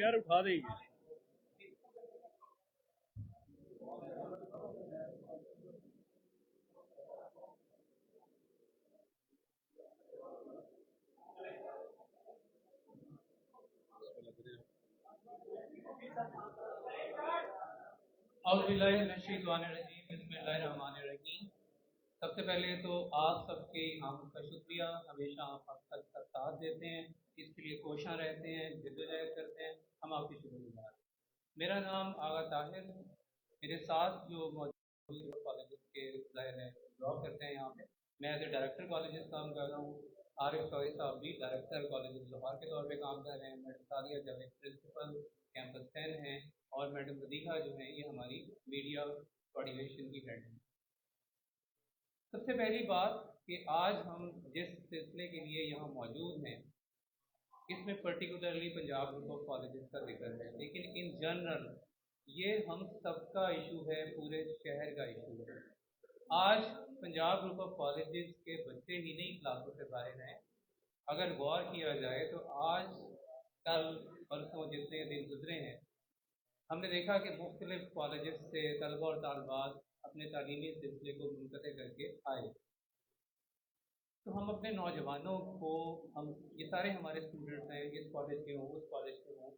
यार उठा देंगे। सबसे पहले तो आप सबके आमद का शुक्रिया। हमेशा आप सबका साथ देते हैं, इसके लिए कोशिश रहते हैं, जद्दोजहद करते हैं, हम आपके शुक्रगुजार। मेरा नाम आगा ताहिर, मेरे साथ जो मौजूद कॉलेज के ज़ाहिर है जॉब करते हैं यहाँ पे, मैं एज ए डायरेक्टर कॉलेज काम कर रहा हूँ। आरिफ चौधरी साहब भी डायरेक्टर कॉलेज लाहौर के तौर पे काम कर रहे हैं। मैडम सालिया जावेद प्रिंसिपल कैंपस 10 हैं, और मैडम वदीहा जो है ये हमारी मीडिया कोऑर्डिनेशन की हेड है। सबसे पहली बात कि आज हम जिस सिलसिले के लिए यहाँ मौजूद हैं, इसमें particularly Punjab group of colleges का जिक्र है, लेकिन इन जनरल ये हम सबका इशू है, पूरे शहर का इशू है। आज पंजाब ग्रुप ऑफ कॉलेजेस के बच्चे ही नहीं क्लासों से बाहर हैं। अगर गौर किया जाए तो आज कल परसों जितने दिन गुजरे हैं, हमने देखा कि मुख्तलिफ कॉलेजेस से तलबा और तालबात अपने तालीमी सिलसिले को मुनक़ते करके आए। तो हम अपने नौजवानों को, हम ये सारे हमारे स्टूडेंट्स हैं, इस कॉलेज के हों उस कॉलेज के हों,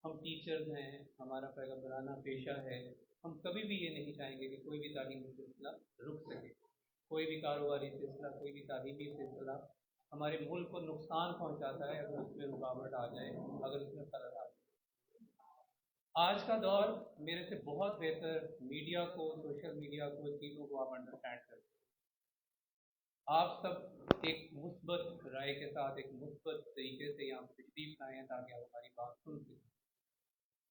हम टीचर्स हैं, हमारा पैगम्बराना पेशा है। हम कभी भी ये नहीं चाहेंगे कि कोई भी तालीमी सिलसिला रुक सके, कोई भी कारोबारी सिलसिला, कोई भी तालीमी सिलसिला हमारे मुल्क को नुकसान पहुँचाता है अगर उसमें रुकावट आ जाए, अगर उसमें खलल आ जाए। आज का दौर मेरे से बहुत बेहतर मीडिया को, सोशल मीडिया को, चीज़ों को आप अंडरस्टैंड करते हैं। आप सब एक मुस्बत राय के साथ, एक मुस्बत तरीके से यहाँ तशरीफ लाए हैं ताकि आप हमारी बात सुन सकें।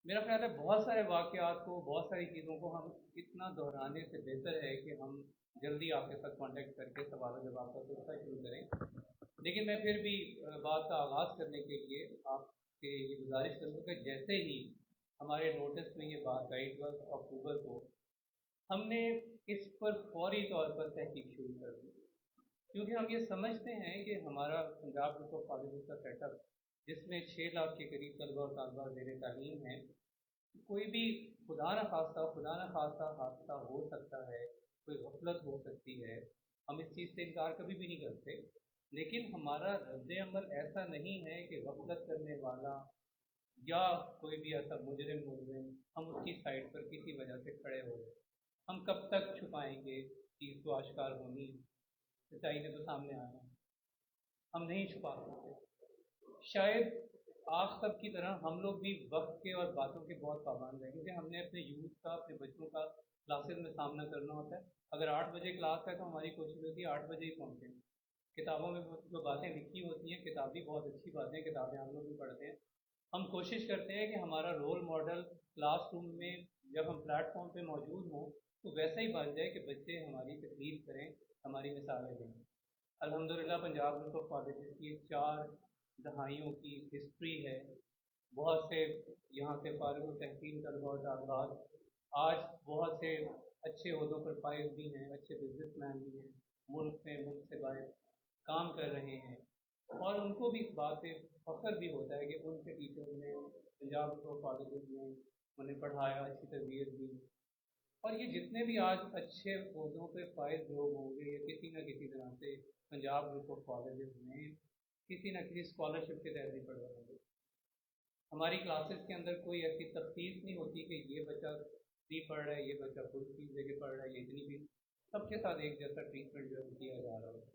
मेरा ख्याल है बहुत सारे वाक़यात को, बहुत सारी चीज़ों को हम इतना दोहराने से बेहतर है कि हम जल्दी आपके साथ कांटेक्ट करके सवाल जवाब का सिलसिला शुरू करें। लेकिन मैं फिर भी बात का आगाज़ करने के लिए आपसे ये गुजारिश करूँगा कि जैसे ही हमारे नोटिस में ये बात आई 12 अक्टूबर को, हमने इस पर फौरी तौर पर तहकीक शुरू कर दी, क्योंकि हम ये समझते हैं कि हमारा पंजाब ग्रुप ऑफ कॉलेज का सेटअप, जिसमें 6 लाख के करीब तलबा और तालबात ज़ेर तालीम हैं, कोई भी खुदा न खास्ता हादसा हो सकता है, कोई गफलत हो सकती है, हम इस चीज़ से इनकार कभी भी नहीं करते। लेकिन हमारा रद्द अमल ऐसा नहीं है कि गफलत करने वाला या कोई भी ऐसा मुजरिम हम उसकी साइड पर किसी वजह से खड़े हो गए। हम कब तक छुपाएंगे चीज़ को आश्कार होनी, सच्चाई ने तो सामने आना, हम नहीं छुपा सकते। शायद आप सब की तरह हम लोग भी वक्त के और बातों के बहुत पाबंद हैं, क्योंकि हमने अपने यूथ का, अपने बच्चों का क्लासेस में सामना करना होता है। अगर 8 बजे क्लास है तो हमारी कोशिश होती है 8 बजे ही पहुँचें। किताबों में जो बातें लिखी होती हैं, किताबी बहुत अच्छी बातें, किताबें हम लोग भी पढ़ते हैं। हम कोशिश करते हैं कि हमारा रोल मॉडल क्लासरूम में जब हम प्लेटफॉर्म पे मौजूद हों तो वैसा ही बन जाए कि बच्चे हमारी तकलीफ करें, हमारी मिसालें दें। अल्हम्दुलिल्लाह पंजाब ग्रुप ऑफ कॉलेजेस की 4 दहाइयों की हिस्ट्री है। बहुत से यहाँ से फारिग तहसील तलबा और तालबात आज बहुत से अच्छे ओहदों पर फाइज भी हैं, अच्छे बिजनेसमैन भी हैं, मुल्क में, मुल्क से बाहर काम कर रहे हैं, और उनको भी इस बात से फख्र भी होता है कि उनके टीचर्स ने पंजाब ग्रुप ऑफ कॉलेजेस में उन्हें पढ़ाया, अच्छी तरबियत दी। और ये जितने भी आज अच्छे पौधों पे फायद लोग होंगे, ये किसी न किसी तरह से पंजाब ग्रुप ऑफ कॉलेजेस में किसी न किसी स्कॉलरशिप के तहत ही पढ़ रहे होंगे। हमारी क्लासेस के अंदर कोई ऐसी तफ्सील नहीं होती कि ये बच्चा फ्री पढ़ रहा है, ये बच्चा फुल फीस देके पढ़ रहा है, ये इतनी फीस, सबके साथ एक जैसा ट्रीटमेंट जो है किया जा रहा है।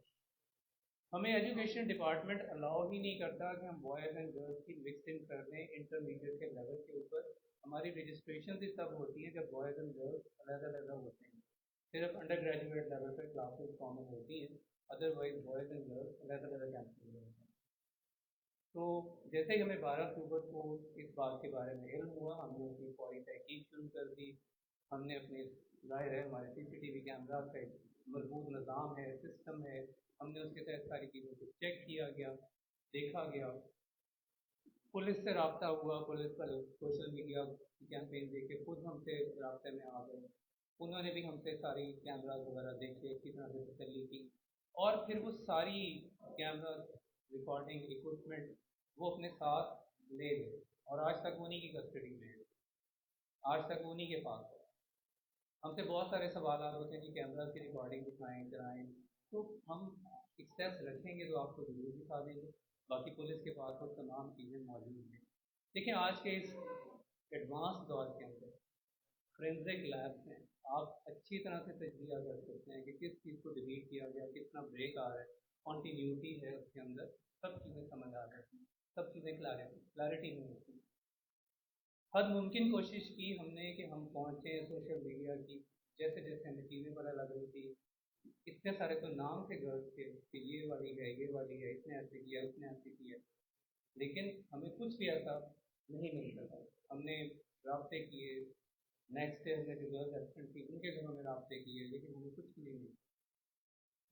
हमें एजुकेशन डिपार्टमेंट अलाउ ही नहीं करता कि हम बॉयज़ एंड गर्ल्स की मिक्सिंग कर दें इंटरमीडिएट के लेवल के ऊपर। हमारी रजिस्ट्रेशन भी तब होती है जब बॉयज़ एंड गर्ल्स अलग होते हैं। सिर्फ अंडर ग्रेजुएट लेवल पर क्लासेस कॉमन होती हैं, अदरवाइज बॉयज़ एंड गर्ल्स अलग कैंपस में होते हैं। तो जैसे ही हमें 12 अक्टूबर को इस बात के बारे में इल्म हुआ, हमने उसकी फौरी तहकीक शुरू कर दी। हमने अपने ज़ाहिर है हमारे CCTV कैमरा का एक मजबूत निज़ाम है, सिस्टम है, हमने उसके तहत सारी चीज़ों को चेक किया गया, देखा गया। पुलिस से रब्ता हुआ, पुलिस पर सोशल मीडिया कैंपेन देखे खुद हमसे रब्ते में आ गए, उन्होंने भी हमसे सारी कैमरा वगैरह देखे, किस तरह से तसल्ली की, और फिर वो सारी कैमरा रिकॉर्डिंग इक्विपमेंट वो अपने साथ ले गए और आज तक उन्हीं की कस्टडी में है, आज तक उन्हीं के पास है। हमसे बहुत सारे सवाल होते हैं कि कैमरा की रिकॉर्डिंग दिखाएं कराएं, तो हम एक्सेस रखेंगे तो आपको वीडियो दिखा देंगे। बाकी पुलिस के पास वो तमाम चीज़ें मौजूद हैं। देखिए आज के इस एडवांस दौर के अंदर फोरेंसिक लैब्स हैं, आप अच्छी तरह से तजज़िया कर सकते हैं कि किस चीज़ को डिलीट किया गया, कितना ब्रेक आ रहा है, कॉन्टीन्यूटी है उसके अंदर, सब चीज़ें समझ आ जाती हैं, सब चीज़ें क्लैरिटी में होती हैं। हर मुमकिन कोशिश की हमने कि हम पहुँचे सोशल मीडिया की, जैसे जैसे हमें चीज़ें पता लग रही थी, इतने सारे तो नाम थे गर्ल्स के कि ये वाली है, ये वाली है, इसने ऐसे किया, उसने ऐसे किया, लेकिन हमें कुछ भी ऐसा नहीं मिल सका। हमने रब्ते किए, नेक्स्ट डे हमने जो गर्ल्स एब्सेंट थी उनके घरों में रब्ते किए, लेकिन हमें कुछ भी नहीं मिला।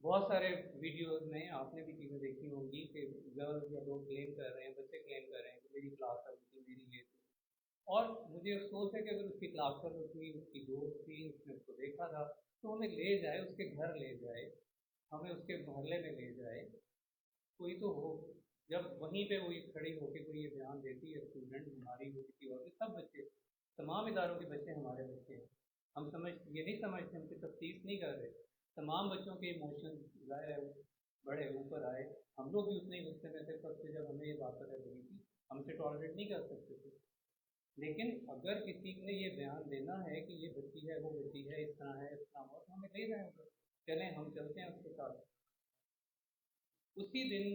बहुत सारे वीडियोज़ में आपने भी चीज़ें देखी होंगी कि गर्ल्स या लोग क्लेम कर रहे हैं, बच्चे क्लेम कर रहे हैं कि मेरी क्लास कर थी, मेरी ये थी। और मुझे अफसोस है कि अगर उसकी क्लास पर थी, उसकी दोस्त थी, उसने उसको देखा था, तो हमें ले जाए, उसके घर ले जाए, हमें उसके मोहल्ले में ले जाए, कोई तो हो। जब वहीं पे वही खड़ी होकर कोई ये बयान देती है, स्टूडेंट हमारी हो, किसी और की, सब बच्चे, तमाम इदारों के बच्चे हमारे बच्चे हैं, हम ये नहीं समझते, हम उनकी तफ्तीश नहीं कर रहे, तमाम बच्चों के इमोशन बड़े ऊपर आए। हम लोग भी उतने ही गुस्से में थे सबसे, जब हमें ये बात पता चली थी, हमसे टॉलरेट नहीं कर सकते थे। लेकिन अगर किसी ने ये बयान देना है कि ये बच्ची है, वो बच्ची है, इस तरह है, इस तरह हो, तो हमें ले जाएंगे, चलें हम चलते हैं उसके साथ। उसी दिन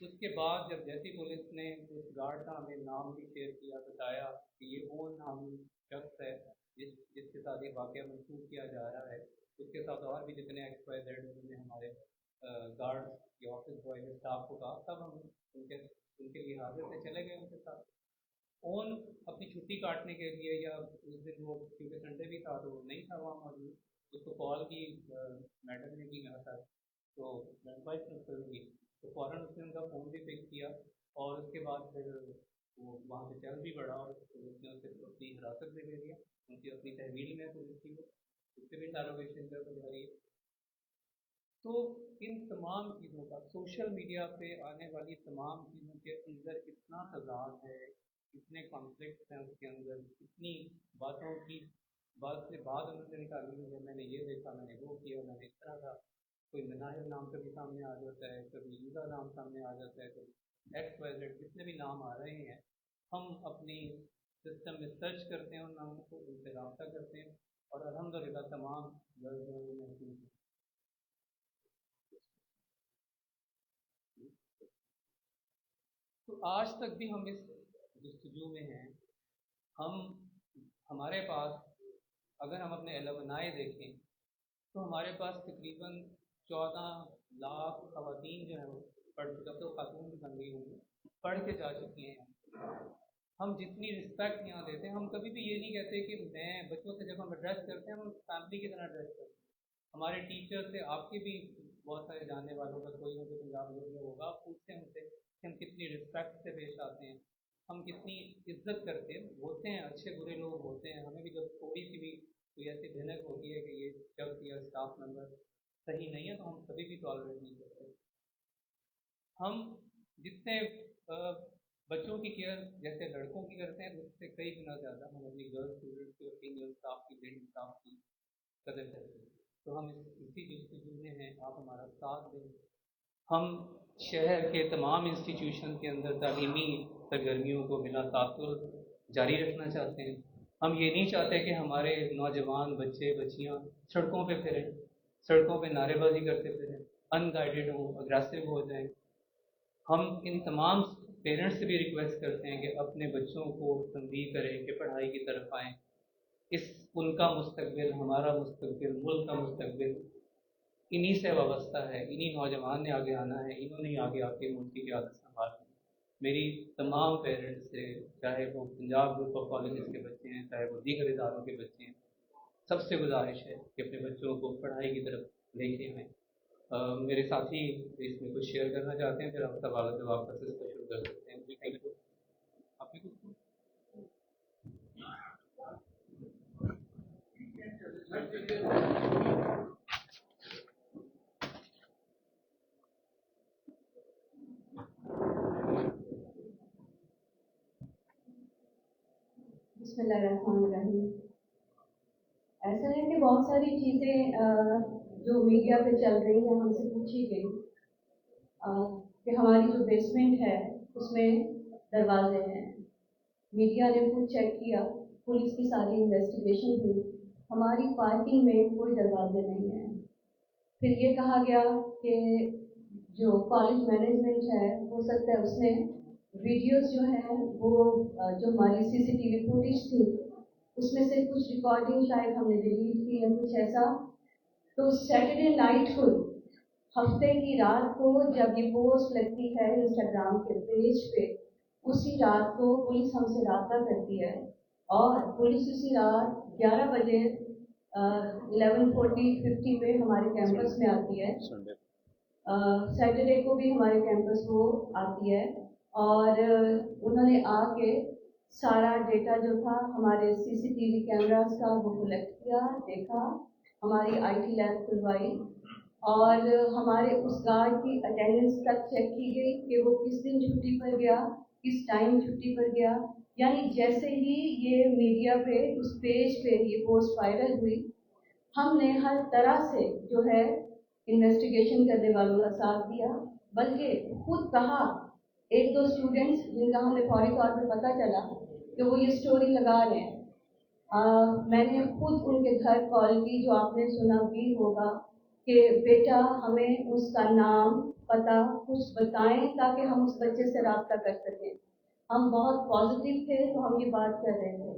उसके बाद जब जैसी पुलिस ने उस गार्ड का हमें नाम भी शेयर किया, बताया कि ये वो नामी शख्स है जिसके साथ ये वाक़या मंसूब किया जा रहा है, उसके साथ और भी जितने XYZ उन्होंने हमारे गार्ड के ऑफिस बॉय ने स्टाफ को कहा, तब हम उनके लिए हाजिर से चले गए उनके साथ। ओन अपनी छुट्टी काटने के लिए, या उस दिन वो क्योंकि संडे भी था तो वो नहीं था वहाँ मौजूद, उसको कॉल की मैडम ने की मेरा साथ, तो वाइस प्रिंसिपल ने की, तो फ़ौरन उसने उनका फ़ोन भी पिक किया, और उसके बाद फिर वो वहाँ से चल भी पड़ा, और उसने उसे अपनी हिरासत में ले लिया, उनकी अपनी तहवील में पुलिस की, उससे भी इंटरोगेशन कर जा रही है। तो इन तमाम चीज़ों का सोशल मीडिया पे आने वाली तमाम चीज़ों के अंदर इतना तजाद है, इतने कॉन्फ्लिक्ट हैं उसके अंदर, इतनी बातों की बात से बात उन्होंने निकाली है, मैंने ये देखा, मैंने वो किया, मैंने इस तरह का, कोई मनाहिर नाम कभी सामने आ जाता है, कभी यूदा नाम सामने आ जाता है, कभी XYZ, जितने भी नाम आ रहे हैं, हम अपनी सिस्टम में सर्च करते हैं उन नामों को, उनसे रब्ता करते हैं, और अल्हम्दुलिल्लाह तमाम महसूस। तो आज तक भी हम इस जस्तजू में हैं। हमारे पास, अगर हम अपने अलमनाए देखें, तो हमारे पास तकरीबन 14 लाख ख़वातीन जो हैं वो पढ़ चुका, तो खातून भी बन गई होंगी, पढ़ के जा चुकी हैं। हम जितनी रिस्पेक्ट यहाँ देते हैं, हम कभी भी ये नहीं कहते कि मैं, बच्चों से जब हम एड्रेस करते हैं, हम फैमिली की तरह एड्रेस करते हैं। हमारे टीचर से, आपके भी बहुत सारे जानने वालों का कोई ना कोई पंजाब में होगा, आप पूछते हैं उनसे कि हम कितनी रिस्पेक्ट से पेश आते हैं, हम कितनी इज्जत करते हैं। होते हैं अच्छे बुरे लोग होते हैं, हमें भी जब थोड़ी सी भी कोई ऐसी भनक होती है कि ये शख्स या स्टाफ मेंबर सही नहीं है, तो हम कभी भी टॉलरेट नहीं करते। हम जितने बच्चों की केयर जैसे लड़कों की करते हैं, उससे कई गुना ज़्यादा हम अपनी गर्ल स्टूडेंट्स की और फीमेल स्टाफ की, लेडी स्टाफ की कदर करते हैं। तो हम इसी जस्तजू में हैं, आप हमारा साथ दें। हम शहर के तमाम इंस्टीट्यूशन के अंदर तालीमी सरगर्मियों को बिना ताक़ुल जारी रखना चाहते हैं। हम ये नहीं चाहते कि हमारे नौजवान बच्चे बच्चियाँ सड़कों पे फिरें, सड़कों पे नारेबाजी करते फिरें, अनगाइडेड हों, अग्रेसिव हो जाएं। हम इन तमाम पेरेंट्स से भी रिक्वेस्ट करते हैं कि अपने बच्चों को तंबीह करें कि पढ़ाई की तरफ आएँ। इस उनका मुस्तकबिल, हमारा मुस्तकबिल, मुल्क का मुस्तकबिल इन्हीं से वाबस्ता है, इन्हीं नौजवान ने आगे आना है, इन्होंने ही आगे आके मुल्क की क़यादत संभालनी है। मेरी तमाम पेरेंट्स से, चाहे वो पंजाब ग्रुप ऑफ कॉलेजेस के बच्चे हैं, चाहे वो दीगर इदारों के बच्चे हैं, सबसे गुजारिश है कि अपने बच्चों को पढ़ाई की तरफ लेके आएँ। मेरे साथी इसमें कुछ शेयर करना चाहते हैं, फिर आप सवाल जवाब का सिलसिला शुरू कर सकते हैं। जी थैंक यू। आपने कुछ بسم اللہ الرحمن الرحیم. ایسا ہے کہ بہت ساری چیزیں جو میڈیا پہ چل رہی ہیں ہم سے پوچھی گئی کہ ہماری جو بیسمنٹ ہے اس میں دروازے ہیں. میڈیا نے خود چیک کیا, پولیس کی ساری انویسٹیگیشن ہوئی, ہماری پارکنگ میں کوئی دروازے نہیں ہیں. پھر یہ کہا گیا کہ جو کالج مینجمنٹ ہے ہو سکتا ہے اس نے ویڈیوز جو ہیں وہ جو ہماری سی سی ٹی وی فوٹیج تھی اس میں سے کچھ ریکارڈنگ شاید ہم نے ڈیلیٹ کی یا کچھ ایسا. تو سیٹرڈے نائٹ کو, ہفتے کی رات کو جب یہ پوسٹ لگتی ہے انسٹاگرام کے پیج پہ, اسی رات کو پولیس ہم سے رابطہ کرتی ہے اور پولیس اسی رات 11 بجے 11:40-50 پہ ہمارے کیمپس میں آتی ہے. سیٹرڈے کو بھی ہمارے کیمپس وہ آتی ہے اور انہوں نے آ کے سارا ڈیٹا جو تھا ہمارے سی سی ٹی وی کیمراز کا وہ کلیکٹ کیا, دیکھا, ہماری آئی ٹی لیب کھلوائی اور ہمارے اس گارڈ کی اٹینڈنس تک چیک کی گئی کہ وہ کس دن چھٹی پر گیا, کس ٹائم چھٹی پر گیا. یعنی جیسے ہی یہ میڈیا پہ اس پیج پہ یہ پوسٹ وائرل ہوئی, ہم نے ہر طرح سے جو ہے انویسٹیگیشن کرنے والوں کا ساتھ دیا. بلکہ خود کہا ایک دو اسٹوڈنٹس جن کا ہمیں فوری طور پہ پتہ چلا کہ وہ یہ اسٹوری لگا رہے ہیں, میں نے خود ان کے گھر کال کی, جو آپ نے سنا بھی ہوگا کہ بیٹا ہمیں اس کا نام پتہ کچھ بتائیں تاکہ ہم اس بچے سے رابطہ کر سکیں. ہم بہت پازیٹیو تھے تو ہم یہ بات کر رہے تھے.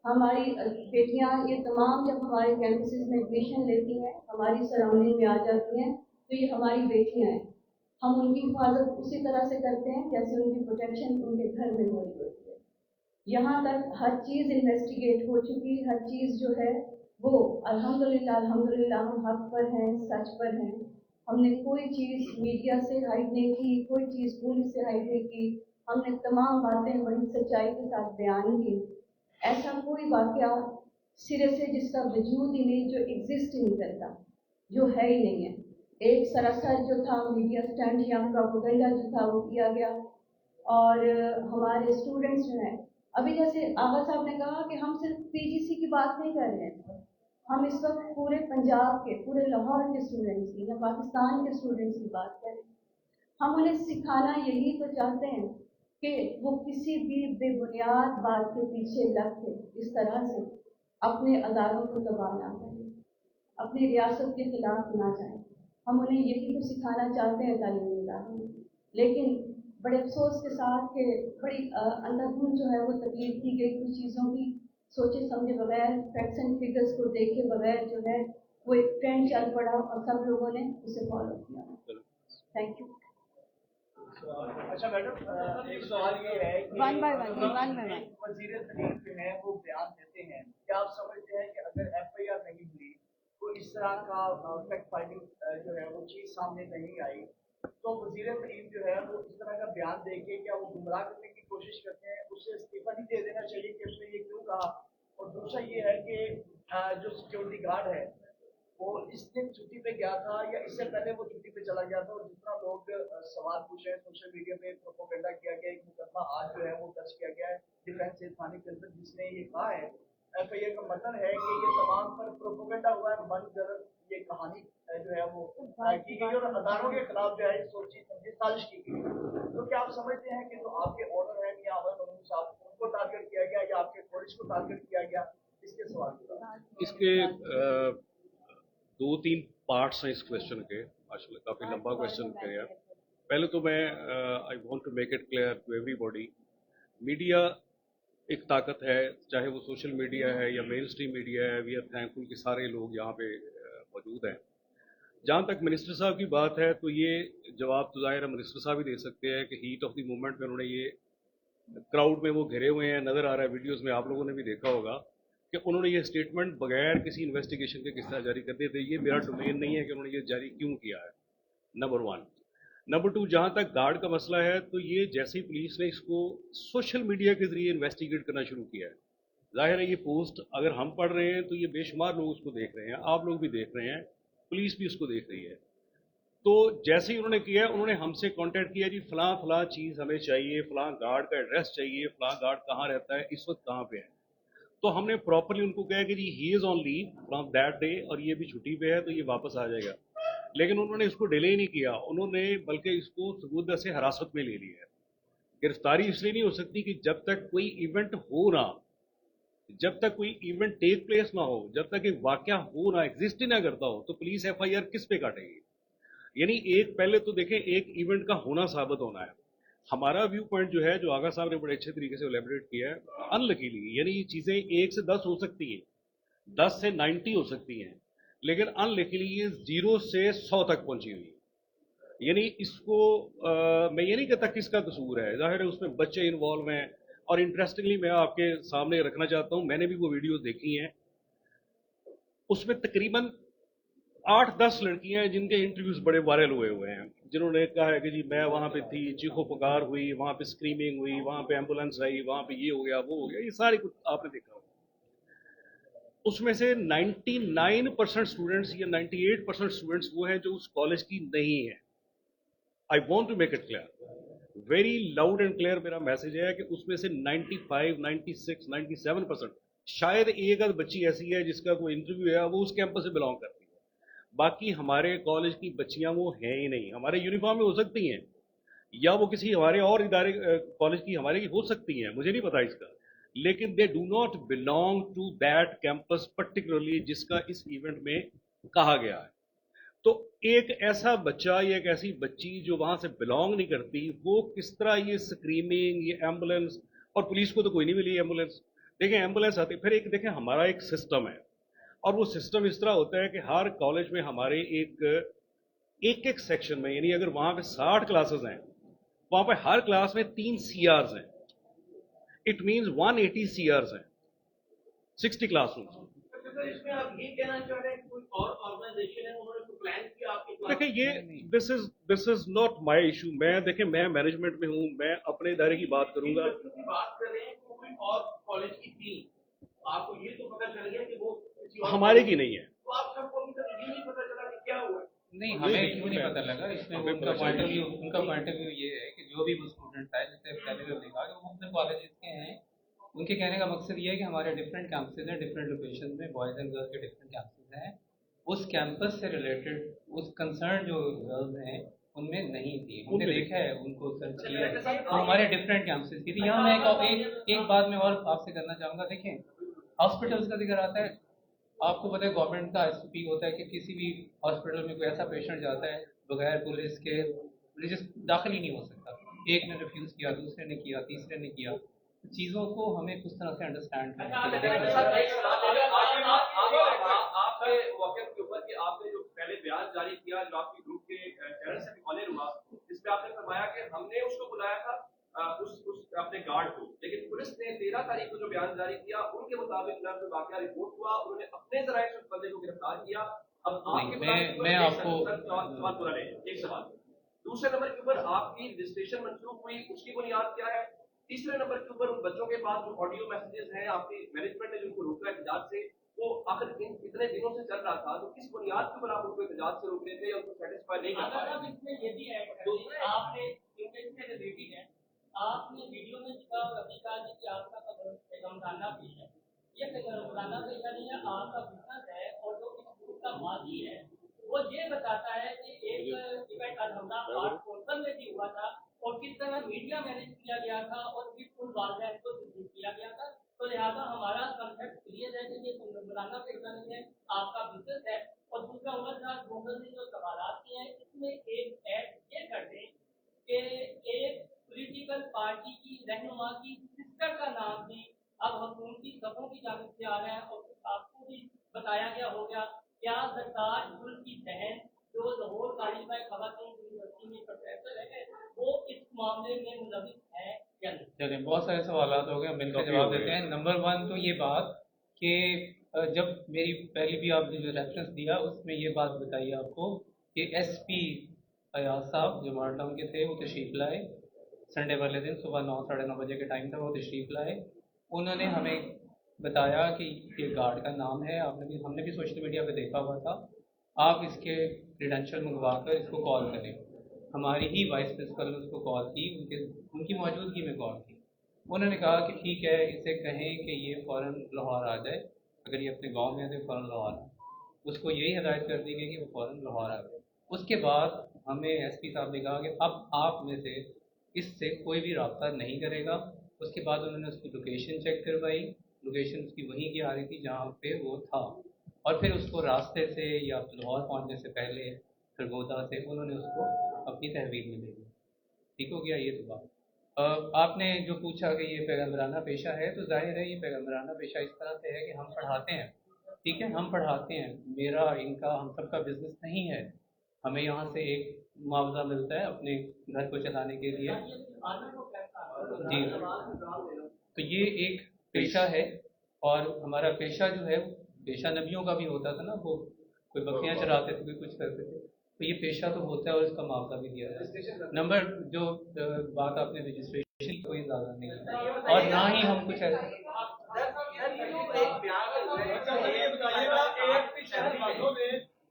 ہماری بیٹیاں یہ تمام جب ہمارے کیمپسز میں ایڈمیشن لیتی ہیں, ہماری سراؤنڈنگ میں آ جاتی ہیں, تو یہ ہماری بیٹیاں ہیں. ہم ان کی حفاظت اسی طرح سے کرتے ہیں جیسے ان کی پروٹیکشن ان کے گھر میں ہو رہی ہوتی ہے. یہاں تک ہر چیز انویسٹیگیٹ ہو چکی, ہر چیز جو ہے وہ الحمدللہ ہم حق پر ہیں, سچ پر ہیں. ہم نے کوئی چیز میڈیا سے ہائڈ نہیں کی, کوئی چیز پولیس سے ہائڈ نہیں کی. ہم نے تمام باتیں بڑی سچائی کے ساتھ بیان کی. ایسا کوئی واقعہ سرے سے جس کا وجود ہی نہیں, جو ایگزسٹ ہی نہیں کرتا, جو ہے ہی نہیں ہے. ایک سراسر جو تھا میڈیا اسٹنٹ یا پروپیگنڈا جو تھا وہ کیا گیا. اور ہمارے اسٹوڈنٹس جو ہیں, ابھی جیسے آغا صاحب نے کہا کہ ہم صرف پی جی سی کی بات نہیں کر رہے ہیں, ہم اس وقت پورے پنجاب کے, پورے لاہور کے اسٹوڈنٹس کی یا پاکستان کے اسٹوڈنٹس کی بات کریں. ہم انہیں سکھانا یہی تو چاہتے ہیں کہ وہ کسی بھی بے بنیاد بات کے پیچھے لگ کے اس طرح سے اپنے اداروں کو تباہ نہ کریں, اپنی ریاست کے خلاف نہ جائیں. ہم انہیں یہی تو سکھانا چاہتے ہیں تعلیمی اداروں میں. لیکن بڑے افسوس کے ساتھ کہ بڑی اندھدھند جو ہے وہ تکلیف کی گئی کچھ چیزوں کی سوچے سمجھے بغیر, فیکٹس اینڈ فگرس کو دیکھے بغیر جو ہے وہ ایک ٹرینڈ چل پڑا اور سب لوگوں نے اسے فالو کیا. Thank you. اچھا میڈم, ایک سوال یہ ہے کہ وزیر تعلیم جو ہے وہ بیان دیتے ہیں, کیا آپ سمجھتے ہیں کہ اگر ایف آئی آر نہیں ہوئی تو اس طرح کا فیکٹ فائنڈنگ جو ہے وہ چیز سامنے نہیں آئی, تو وزیر تعلیم جو ہے وہ اس طرح کا بیان دے کے کیا وہ گمراہ کرنے کی کوشش کرتے ہیں؟ اسے استعفیٰ نہیں دے دینا چاہیے کہ اس نے یہ کیوں کہا؟ اور دوسرا یہ ہے کہ جو سیکورٹی گارڈ ہے وہ اس دن چھٹی پہ گیا تھا یا اس سے پہلے وہ چھٹی پہ چلا گیا تھا, اور جتنا لوگ سوال پوچھے ہیں سوشل میڈیا پہ پروپیگنڈا کیا گیا, ایک مقدمہ آج جو ہے وہ درج کیا گیا ہے ڈیفینس تھانے کے اندر, جس نے یہ کہا ہے ایف آئی آر کا مطلب ہے کہ یہ تمام پر پروپیگنڈا ہوا ہے, من گھڑت یہ کہانی جو ہے وہ کی گئی اور اداروں کے خلاف جو ہے سوچی سمجھی سازش کی گئی. تو کیا آپ سمجھتے ہیں کہ جو آپ کے آنر ہیں میاں احمد محمود صاحب, ان کو ٹارگیٹ کیا گیا یا آپ کے کالج کو ٹارگیٹ کیا گیا؟ اس کے سوال اس کے دو تین پارٹس ہیں اس کوشچن کے, ماشاءاللہ کافی لمبا کوشچن کیا. پہلے تو میں I want to make it clear to everybody, media ایک طاقت ہے, چاہے وہ سوشل میڈیا ہے یا مین اسٹریم میڈیا ہے. وی آر تھینکفل کہ سارے لوگ یہاں پہ موجود ہیں. جہاں تک منسٹر صاحب کی بات ہے تو یہ جواب تو ظاہر ہے منسٹر صاحب ہی دے سکتے ہیں کہ ہیٹ آف دی مومنٹ میں انہوں نے یہ کراؤڈ میں وہ گھرے ہوئے ہیں, نظر آ رہا ہے ویڈیوز میں, آپ لوگوں نے بھی دیکھا ہوگا کہ انہوں نے یہ اسٹیٹمنٹ بغیر کسی انویسٹیگیشن کے کس طرح جاری کر دیے تھے. یہ میرا ڈومین نہیں ہے کہ انہوں نے یہ جاری کیوں کیا ہے, نمبر 1. نمبر 2, جہاں تک گارڈ کا مسئلہ ہے تو یہ جیسے ہی پولیس نے اس کو سوشل میڈیا کے ذریعے انویسٹیگیٹ کرنا شروع کیا ہے, ظاہر ہے یہ پوسٹ اگر ہم پڑھ رہے ہیں تو یہ بے شمار لوگ اس کو دیکھ رہے ہیں, آپ لوگ بھی دیکھ رہے ہیں, پولیس بھی اس کو دیکھ رہی ہے. تو جیسے ہی انہوں نے کیا, انہوں نے ہم سے کانٹیکٹ کیا, جی فلاں چیز ہمیں چاہیے, فلاں گارڈ کا ایڈریس چاہیے, فلاں گارڈ کہاں رہتا ہے, اس وقت کہاں پہ ہے. तो हमने प्रॉपरली उनको कहा कि जी he is on leave from that day और ये भी छुट्टी पे है तो ये वापस आ जाएगा, लेकिन उन्होंने इसको डिले नहीं किया, उन्होंने बल्कि इसको सबूत से हिरासत में ले लिया है। गिरफ्तारी इसलिए नहीं हो सकती कि जब तक कोई इवेंट हो ना, जब तक कोई इवेंट टेक प्लेस ना हो, जब तक एक वाकया हो ना, एग्जिस्ट ही ना करता हो, तो पुलिस एफआईआर किस पे काटेगी? यानी एक पहले तो देखें, एक इवेंट का होना साबित होना है। हमारा व्यू पॉइंट जो है, जो आगा साहब ने बड़े अच्छे तरीके से एलेबोरेट किया है, अनलकीली यानी ये चीज़ें 1 से 10 हो सकती हैं, 10 से 90 हो सकती हैं, लेकिन अनलकीली ये 0 से 100 तक पहुंची हुई है। यानी इसको मैं ये नहीं कहता किसका कसूर है, जाहिर है उसमें बच्चे इन्वॉल्व हैं, और इंटरेस्टिंगली मैं आपके सामने रखना चाहता हूँ, मैंने भी वो वीडियोस देखी हैं, उसमें तकरीबन 8-10 लड़कियां हैं जिनके इंटरव्यूज बड़े वायरल हुए हैं, जिन्होंने कहा है कि जी मैं वहाँ पे थी, चीखो पुकार हुई, वहाँ पे स्क्रीमिंग हुई, वहाँ पे एम्बुलेंस आई, वहाँ पे ये हो गया वो हो गया, ये सारी कुछ आपने देखा होगा। उसमें से 99% स्टूडेंट्स या 98% स्टूडेंट्स वो हैं जो उस कॉलेज की नहीं है। I want to make it clear, very loud and clear मेरा मैसेज है कि उसमें से 95, 96, 97% शायद एक आध बच्ची ऐसी है जिसका कोई इंटरव्यू है, वो उस कैंपस से बिलोंग करती है, बाकी हमारे कॉलेज की बच्चियां वो हैं ही नहीं। हमारे यूनिफॉर्म में हो सकती हैं, या वो किसी हमारे और इदारे कॉलेज की हमारे की हो सकती हैं, मुझे नहीं पता इसका, लेकिन they do not belong to that campus particularly जिसका इस इवेंट में कहा गया है। तो एक ऐसा बच्चा या एक ऐसी बच्ची जो वहां से बिलोंग नहीं करती, वो किस तरह ये स्क्रीमिंग, ये एम्बुलेंस, और पुलिस को तो कोई नहीं मिली एम्बुलेंस, देखें एम्बुलेंस आती, फिर एक देखें हमारा एक सिस्टम है, और वो सिस्टम इस तरह होता है कि हर कॉलेज में हमारे एक सेक्शन में, यानी अगर वहां पे 60 क्लासेस हैं, वहां पे हर क्लास में 3 सीआर्स हैं, इट मींस 180 सीआर्स हैं 60 क्लासरूम। इसमें आप ये कहना चाह रहे हैं कि कोई और ऑर्गेनाइजेशन है, उन्होंने कोई प्लान किया आपके क्लास? देखिए ये this is not my issue, मैं देखें मैं मैनेजमेंट में हूं, मैं अपने इदारे की बात करूंगा। बात कर रहे हैं कि कोई और कॉलेज की थी, आपको ये तो पता चल गया कि वो हमारे की नहीं है, तो आप सबको अभी तक ये नहीं पता चला कि क्या हुआ? नहीं, हमें क्यों नहीं पता लगा इसमें, उनका पॉइंट ऑफ व्यू ये है कि जो भी वो स्टूडेंट है, जैसे पहले जो देखा कि वो अपने कॉलेज के हैं, उनके कहने का मकसद ये है कि हमारे डिफरेंट कैंपसेज हैं, डिफरेंट लोकेशन में बॉयज़ एंड गर्ल्स के डिफरेंट कैंपसेज हैं, उस कैंपस से रिलेटेड उस कंसर्न जो गर्ल्स हैं उनमें नहीं थी, हमने देखा है उनको सर्च किया, तो हमारे डिफरेंट कैंपसेज की थी। यहाँ मैं एक बात मैं और आपसे करना चाहूँगा, देखें हॉस्पिटल्स का जिक्र आता है, आपको पता है गवर्नमेंट का एसओपी होता है कि किसी भी हॉस्पिटल में कोई ऐसा पेशेंट जाता है बगैर पुलिस के दाखिल ही नहीं हो सकता, एक ने रिफ्यूज़ किया, दूसरे ने किया, तीसरे ने किया, चीज़ों को हमें कुछ तरह से अंडरस्टैंड करना चाहिए। आपके वाकई के ऊपर कि आपने जो पहले बयान जारी किया, जो आपकी ग्रुप के चैनल से भी ऑनर हुआ, जिसमें आपने फरमाया कि हमने उसको बुलाया था उस अपने गार्ड को, लेकिन पुलिस ने 13 तारीख को जो बयान जारी किया उनके मुताबिक ना कोई वाकया रिपोर्ट हुआ, उन्होंने अपने जराये से उस बंदे को गिरफ्तार किया। अब मैं आपको सवाल पूरा लें, एक सवाल। दूसरे नंबर के ऊपर आपकी रजिस्ट्रेशन मंजूर हुई, उसकी बुनियाद क्या है? तीसरे नंबर के ऊपर उन बच्चों के पास जो ऑडियो मैसेजेस हैं, आपकी मैनेजमेंट ने जिनको रोका एहतजाज से, वो आखिर इतने दिनों से चल रहा था, तो किस बुनियाद के ऊपर आप उनको एहतजाज से रोक रहे थे या उनको सेटिस्फाई नहीं कर पाए? इसमें ये भी ऐड कर दें, आपने क्योंकि रेडी है, आपने वीडियो में दिखा और अभी कहा कि आपका पैगम्बराना पेश है, ये पैगम्बराना पेशा नहीं है, आपका बिजनेस है, और जो इस ग्रुप का माजी है वो ये बताता है कि एक इवेंट अहमदाबाद कोलकाता में भी हुआ था और किस तरह मीडिया मैनेज किया गया था और किस उन वालदैन को सूचित किया गया था। तो लिहाजा हमारा कंसेप्ट क्लियर है कि ये पैगम्बराना पेशा नहीं है, आपका बिजनेस है। और दूसरा उमर साहब गोगल ने जो सवाल किए हैं, इसमें एक ऐड ये कर दें कि एक पॉलिटिकल पार्टी की रहनुमा की सिस्टर का नाम भी अब हुकूमती सफों की जानिब से आ रहा है, और आपको भी बताया गया होगा क्या सरकार गुल की बहन जो लाहौर तालिबा खवातीन यूनिवर्सिटी में प्रोफेसर है, वो इस मामले में मुलविस है या नहीं? चलिए, बहुत सारे सवाल हो गए, मिलकर जवाब देते हैं। नंबर 1 तो ये बात कि जब मेरी पहली भी आपने जो रेफरेंस दिया उसमें ये बात बताई आपको कि एसपी अयाज साहब जो मार टाउन के थे वो तशरीफ़ लाए, संडे वाले दिन सुबह 9 साढ़े 9 बजे के टाइम था, वो तशरीफ़ लाए, उन्होंने हमें बताया कि ये गार्ड का नाम है, हमने भी सोशल मीडिया पे देखा हुआ था, आप इसके क्रेडेंशियल मंगवा कर इसको कॉल करें। हमारी ही वाइस प्रिंसिपल ने उसको कॉल की, उनकी मौजूदगी में कॉल की, उन्होंने कहा कि ठीक है, इसे कहें कि ये फ़ौरन लाहौर आ जाए, अगर ये अपने गांव में है तो फ़ौरन लाहौर आए। उसको यही हिदायत कर दी गई कि वो फ़ौरन लाहौर आ जाए। उसके बाद हमें एसपी साहब ने कहा कि अब आप में से इससे कोई भी रब्ता नहीं करेगा। उसके बाद उन्होंने उसकी लोकेशन चेक करवाई, लोकेशन उसकी वहीं की आ रही थी जहाँ पे वो था, और फिर उसको रास्ते से या लाहौर पहुँचने से पहले सरगोदा से उन्होंने उसको अपनी तहवील में ले लिया। ठीक हो गया ये तो बात। आपने जो पूछा कि ये पैगम्बराना पेशा है, तो जाहिर है ये पैगम्बराना पेशा इस तरह से है कि हम पढ़ाते हैं, ठीक है, हम पढ़ाते हैं, मेरा इनका हम सबका बिजनेस नहीं है। हमें यहाँ से एक मुआवजा मिलता है अपने घर को चलाने के लिए जी। तो ये एक पेशा है, और हमारा पेशा जो है, पेशा नबियों का भी होता था ना, वो कोई बकरियां चराते थे, कोई कुछ करते थे, तो ये पेशा तो होता है और इसका मुआवजा भी दिया जाता है। नंबर जो बात आपने रजिस्ट्रेशन की, कोई ज़्यादा नहीं है, और ना ही हम कुछ ऐसा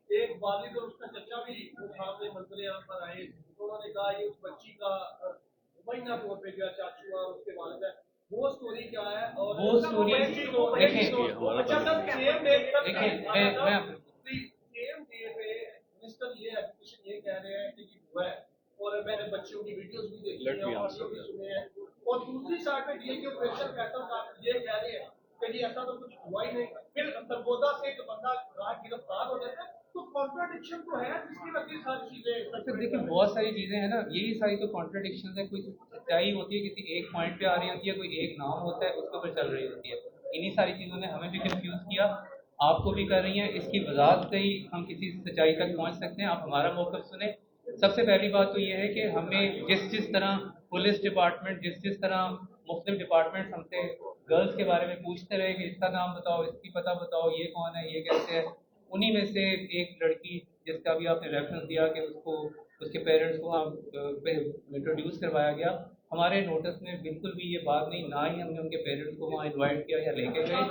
एक वालिद और उसका चचा भी सामने मंजरे पर आए, उन्होंने कहा ये उस बच्ची का महीना तौर पे गया, चाचू और उसके वालिद है, वो स्टोरी क्या है? और वो स्टोरी देखिए सेम डे पे मिनिस्टर ये एजुकेशन ये कह रहे हैं कि हुआ है, और मैंने बच्चों की वीडियोस भी देखी है, ऑडियो भी सुने हैं, और दूसरी साइड पे डीए के ऑपरेशन फैसल ये कह रहे हैं कि जी ऐसा तो कुछ हुआ ही नहीं, फिर सरगोदा से जो बंदा रात गिरफ्तार हो जाता है, तो कॉन्ट्राडिक्शन तो है जिसकी वजह से सारी चीजें। तो देखिए बहुत सारी चीज़ें हैं ना, यही सारी तो कॉन्ट्रडिक्शन है। कोई सच्चाई होती है किसी एक पॉइंट पे आ रही होती है, कोई एक नाम होता है उसके ऊपर चल रही होती है। इन्हीं सारी चीज़ों ने हमें भी कंफ्यूज किया, आपको भी कर रही हैं। इसकी वजाहत से ही हम किसी सच्चाई तक पहुंच सकते हैं। आप हमारा मौक़िफ़ सुने। सबसे पहली बात तो ये है कि हमें जिस तरह पुलिस डिपार्टमेंट, जिस तरह मुख्तलिफ डिपार्टमेंट्स हमसे गर्ल्स के बारे में पूछते रहे कि इसका नाम बताओ, इसकी पता बताओ, ये कौन है, ये कैसे है, उन्हीं में से एक लड़की जिसका भी आपने रेफरेंस दिया कि उसको उसके पेरेंट्स को वहाँ इंट्रोड्यूस करवाया गया, हमारे नोटिस में बिल्कुल भी ये बात नहीं, ना ही हमने उनके पेरेंट्स को वहाँ इनवाइट किया या लेके गए।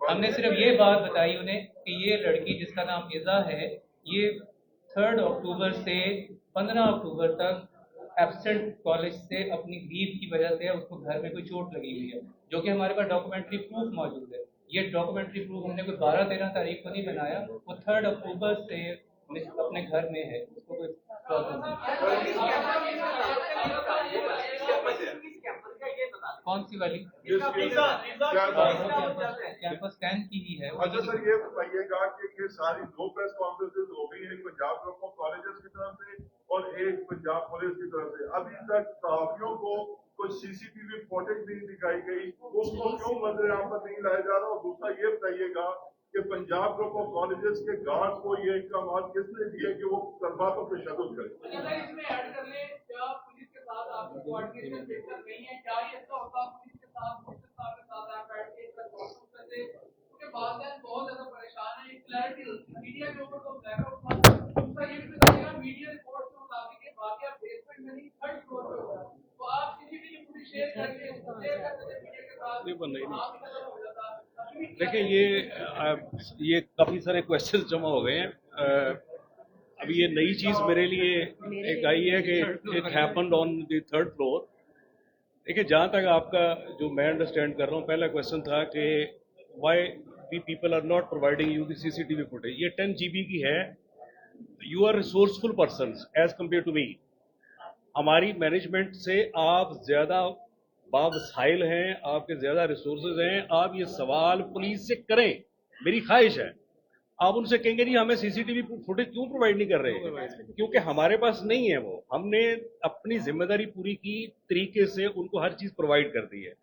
हमने सिर्फ ये बात बताई उन्हें कि ये लड़की जिसका नाम इज़ा है, ये 3 अक्टूबर से 15 अक्टूबर तक एब्सेंट कॉलेज से अपनी लीव की वजह से, उसको घर में कोई चोट लगी हुई है, जो कि हमारे पास डॉक्यूमेंट्री प्रूफ मौजूद है। ये डॉक्यूमेंट्री प्रूफ हमने कोई 12-13 तारीख को नहीं बनाया, वो 3 अक्टूबर से अपने घर में है, उसको कोई प्रॉब्लम नहीं। कौन सी वाली? कैंपस 10 की ही है। अच्छा सर, ये बताइएगा कि ये सारी 2 प्रेस कॉन्फ्रेंसेज हो गई, एक पंजाब ग्रुप ऑफ कॉलेजेस की तरफ से और एक पंजाब पुलिस की तरफ से, अभी तक सहाफियों को कुछ सीसीटीवी फुटेज नहीं दिखाई गई, उसको क्यों नजर आम पर नहीं लाया जा रहा? और दूसरा ये बताइएगा कि पंजाब ग्रुप ऑफ कॉलेजेस के गार्ड को ये इकदाम किसने दिए कि वो तलबा पर तशद्दुद करें? इसमें ऐड कर ले, क्या पुलिस के साथ आपकी कोऑर्डिनेशन बेहतर नहीं है? क्या ये ऐसा होता पुलिस के साथ आप बैठ के इसका कोशिश करते, उसके बाद बहुत ज्यादा परेशान है, क्लैरिटी होती है मीडिया के ऊपर, तो ब्लैकआउट था। दूसरा ये भी बताइएगा, मीडिया रिपोर्ट के मुताबिक ये वाकया बेसमेंट में नहीं, 3rd फ्लोर पे हुआ, तो आप किसी भी पूरी शेयर करके मीडिया के साथ हो जाता। देखिए ये काफ़ी सारे क्वेश्चंस जमा हो गए हैं। अभी ये नई चीज़ मेरे लिए एक आई है कि it happened on the 3rd floor. देखिए जहाँ तक आपका जो मैं अंडरस्टैंड कर रहा हूँ, पहला क्वेश्चन था कि why we people are not providing you the CCTV footage. ये 10 GB की है। You are resourceful person as compare to me. हमारी मैनेजमेंट से आप ज़्यादा बावसाइल हैं, आपके ज़्यादा रिसोर्सेज हैं, आप ये सवाल पुलिस से करें, मेरी ख्वाहिश है। आप उनसे कहेंगे जी हमें सीसीटीवी फुटेज क्यों प्रोवाइड नहीं कर रहे, क्योंकि हमारे पास नहीं है वो। हमने अपनी जिम्मेदारी पूरी की तरीके से उनको हर चीज़ प्रोवाइड कर दी है,